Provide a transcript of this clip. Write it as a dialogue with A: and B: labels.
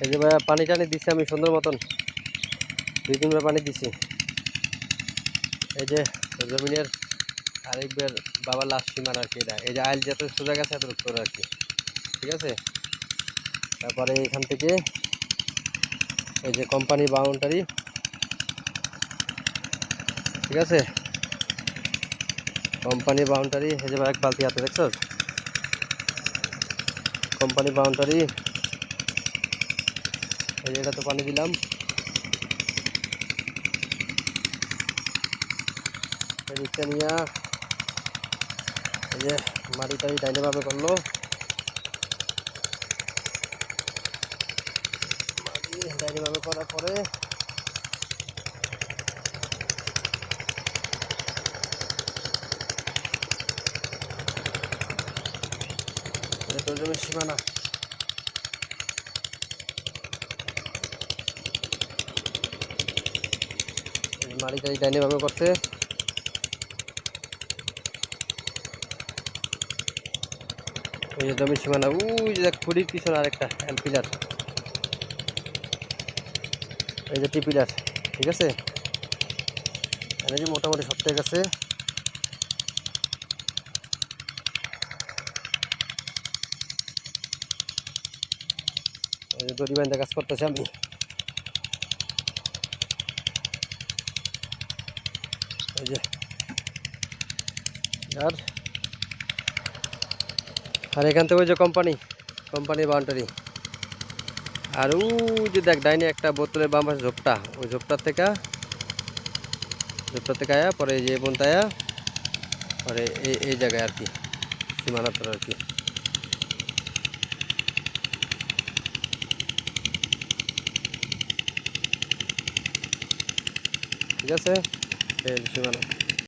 A: এই যে ভাইয়া পানি টানি দিচ্ছি আমি সুন্দর মতন, 2-3 বার পানি দিছি। এই যে জমিনের আরেকবার বাবার লাস্ট সীমান আর কি, এটা এই যে আইল যত সোজা গেছে এত উত্তর আর কি, ঠিক আছে। তারপরে এখান থেকে এই যে কোম্পানি বাউন্ডারি, ঠিক আছে, কোম্পানি বাউন্ডারি। এই যে এক বালতি হাতে দেখছো, কোম্পানি বাউন্ডারি। এই যে এটা তো পানি দিলাম, রিক্সা নিয়ে এই যে মাটিটাই ডাইনে ভাবে করলো, মাটি ডাইনে ভাবে করার পরে তোর জমির সীমানা। মাটিটাই ডাইনে ভাবে করছে। এই যে জমির সীমানা, ওই যে খুঁড়ির পিছনে আরেকটা পিলার, এই যে টি পিলার, ঠিক আছে। এই যে মোটামুটি সব ঠিক আছে। এই যে দড়ি বাঁধা কাজ করতেছি আমি। এই যে আর আর এখান থেকে ওই যে কোম্পানি বাউন্ডারি। আর ওই যে দেখ ডাইনে একটা বোতলের বাম পাশে ঝোপটা, ওই ঝোপটার থেকে আয়া পরে এই যে বোনটা আয়া পরে এই জায়গায় আর কি সীমানাতর আর কি, ঠিক আছে। এই সীমানা।